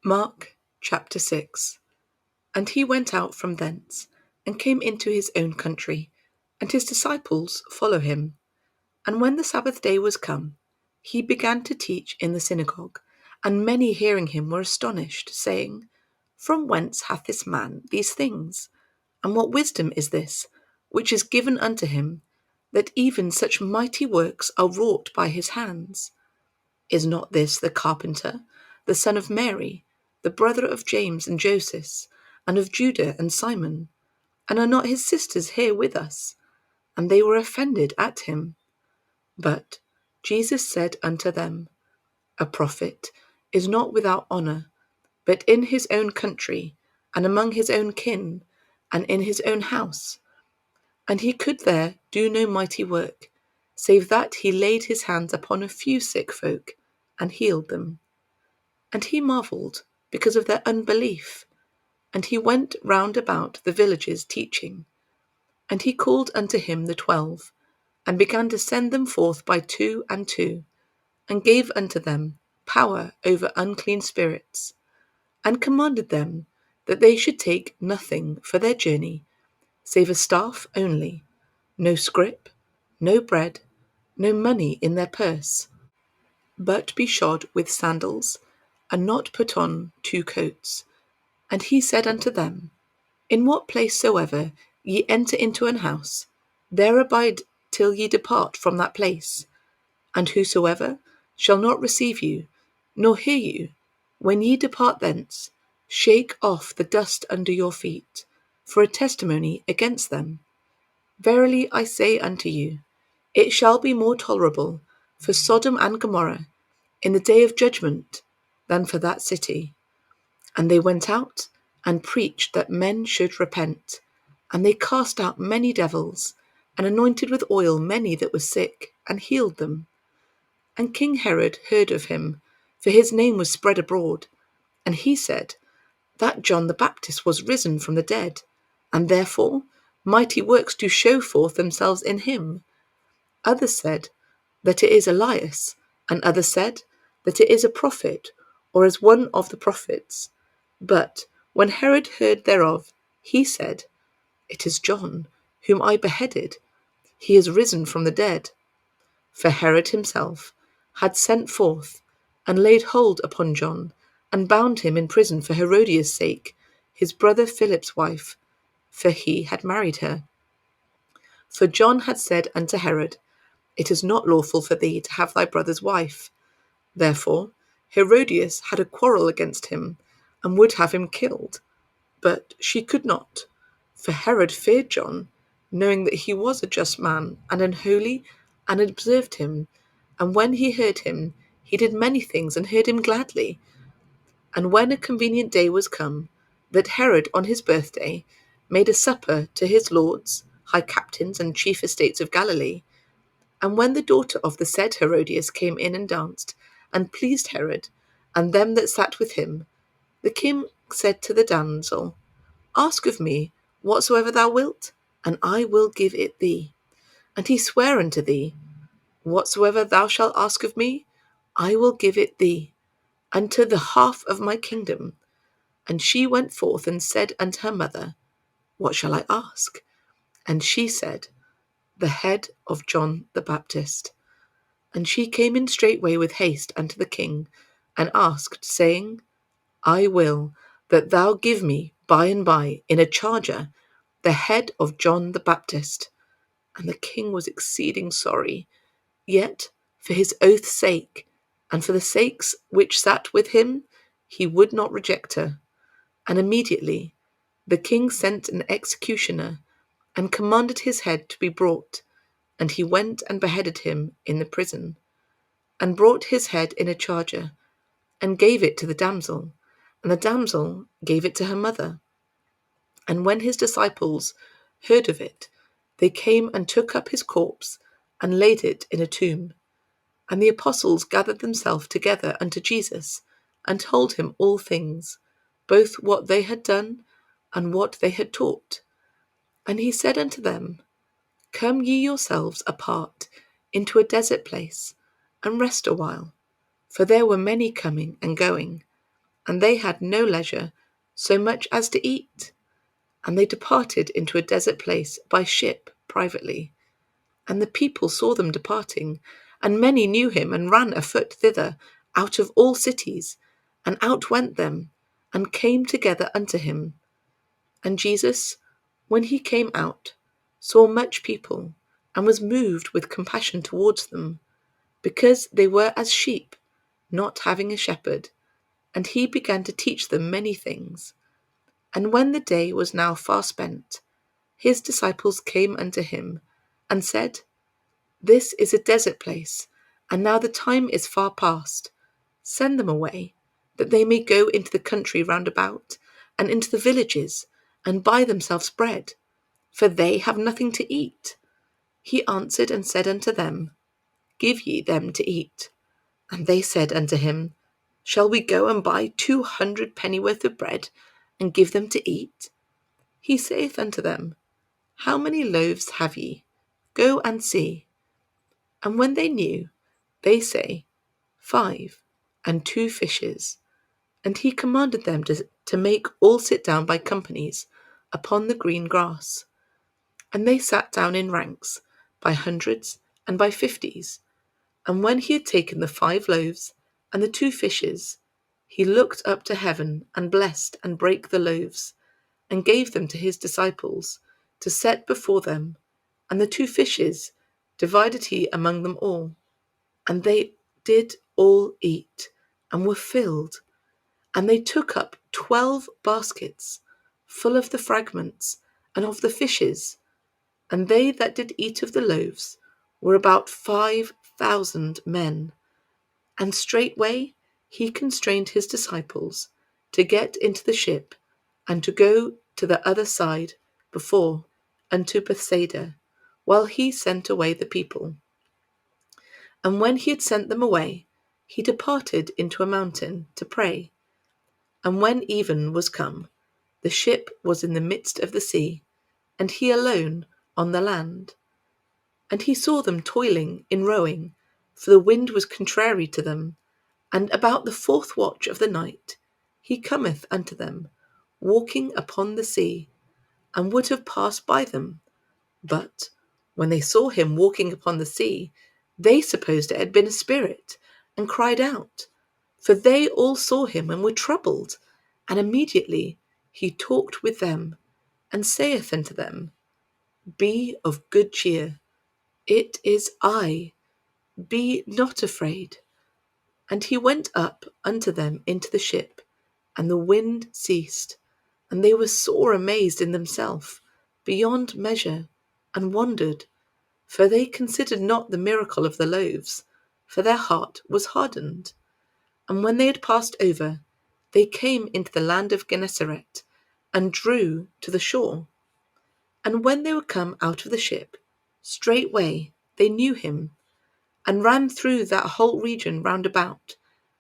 Mark chapter 6. And he went out from thence, and came into his own country, and his disciples follow him. And when the Sabbath day was come, he began to teach in the synagogue, and many hearing him were astonished, saying, From whence hath this man these things? And what wisdom is this, which is given unto him, that even such mighty works are wrought by his hands? Is not this the carpenter, the son of Mary, the brother of James and Joseph, and of Judah and Simon? And are not his sisters here with us? And they were offended at him. But Jesus said unto them, A prophet is not without honour, but in his own country, and among his own kin, and in his own house. And he could there do no mighty work, save that he laid his hands upon a few sick folk, and healed them. And he marvelled because of their unbelief. And he went round about the villages teaching. And he called unto him the 12, and began to send them forth by 2 and 2, and gave unto them power over unclean spirits, and commanded them that they should take nothing for their journey, save a staff only, no scrip, no bread, no money in their purse, but be shod with sandals, and not put on 2 coats. And he said unto them, In what place soever ye enter into an house, there abide till ye depart from that place. And whosoever shall not receive you, nor hear you, when ye depart thence, shake off the dust under your feet, for a testimony against them. Verily I say unto you, it shall be more tolerable for Sodom and Gomorrah in the day of judgment than for that city. And they went out and preached that men should repent. And they cast out many devils, and anointed with oil many that were sick, and healed them. And King Herod heard of him, for his name was spread abroad. And he said, That John the Baptist was risen from the dead, and therefore mighty works do show forth themselves in him. Others said, that it is Elias, and others said, that it is a prophet, or as one of the prophets. But when Herod heard thereof, he said, It is John, whom I beheaded. He is risen from the dead. For Herod himself had sent forth, and laid hold upon John, and bound him in prison for Herodias' sake, his brother Philip's wife, for he had married her. For John had said unto Herod, It is not lawful for thee to have thy brother's wife. Therefore Herodias had a quarrel against him, and would have him killed. But she could not, for Herod feared John, knowing that he was a just man, and an holy, and observed him. And when he heard him, he did many things, and heard him gladly. And when a convenient day was come, that Herod on his birthday made a supper to his lords, high captains, and chief estates of Galilee. And when the daughter of the said Herodias came in and danced, and pleased Herod, and them that sat with him, the king said to the damsel, Ask of me whatsoever thou wilt, and I will give it thee. And he sware unto thee, Whatsoever thou shalt ask of me, I will give it thee, unto the half of my kingdom. And she went forth and said unto her mother, What shall I ask? And she said, The head of John the Baptist. And she came in straightway with haste unto the king, and asked, saying, I will that thou give me by and by in a charger the head of John the Baptist. And the king was exceeding sorry, yet for his oath's sake, and for the sakes which sat with him, he would not reject her. And immediately the king sent an executioner, and commanded his head to be brought, and he went and beheaded him in the prison, and brought his head in a charger, and gave it to the damsel, and the damsel gave it to her mother. And when his disciples heard of it, they came and took up his corpse, and laid it in a tomb. And the apostles gathered themselves together unto Jesus, and told him all things, both what they had done, and what they had taught. And he said unto them, Come ye yourselves apart into a desert place, and rest a while. For there were many coming and going. and they had no leisure so much as to eat. And they departed into a desert place by ship privately. And the people saw them departing, and many knew him, and ran afoot thither out of all cities, and outwent them, and came together unto him. And Jesus, when he came out, saw much people, and was moved with compassion towards them, because they were as sheep, not having a shepherd. And he began to teach them many things. And when the day was now far spent, his disciples came unto him, and said, This is a desert place, and now the time is far past. Send them away, that they may go into the country round about, and into the villages, and buy themselves bread, for they have nothing to eat. He answered and said unto them, Give ye them to eat. And they said unto him, Shall we go and buy 200 pennyworth of bread, and give them to eat? He saith unto them, How many loaves have ye? Go and see. And when they knew, they say, 5, and 2 fishes. And he commanded them to make all sit down by companies upon the green grass. And they sat down in ranks, by hundreds and by 50s. And when he had taken the 5 loaves and the 2 fishes, he looked up to heaven, and blessed, and brake the loaves, and gave them to his disciples to set before them. And the 2 fishes divided he among them all. And they did all eat, and were filled. And they took up 12 baskets full of the fragments and of the fishes. And they that did eat of the loaves were about 5,000 men. And straightway he constrained his disciples to get into the ship, and to go to the other side before unto Bethsaida, while he sent away the people. And when he had sent them away, he departed into a mountain to pray. And when even was come, the ship was in the midst of the sea, and he alone on the land. And he saw them toiling in rowing, for the wind was contrary to them. And about the 4th watch of the night he cometh unto them, walking upon the sea, and would have passed by them. But when they saw him walking upon the sea, they supposed it had been a spirit, and cried out. For they all saw him, and were troubled. And immediately he talked with them, and saith unto them, Be of good cheer, it is I, be not afraid. And he went up unto them into the ship, and the wind ceased, and they were sore amazed in themselves beyond measure, and wondered, for they considered not the miracle of the loaves, for their heart was hardened. And when they had passed over, they came into the land of Gennesaret, and drew to the shore. And when they were come out of the ship, straightway they knew him, and ran through that whole region round about,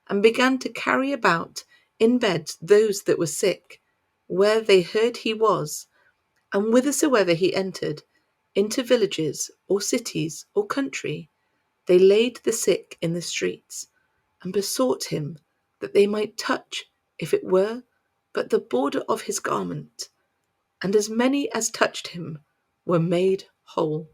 and began to carry about in beds those that were sick, where they heard he was. And whithersoever he entered, into villages, or cities, or country, they laid the sick in the streets, and besought him that they might touch, if it were but the border of his garment. And as many as touched him were made whole.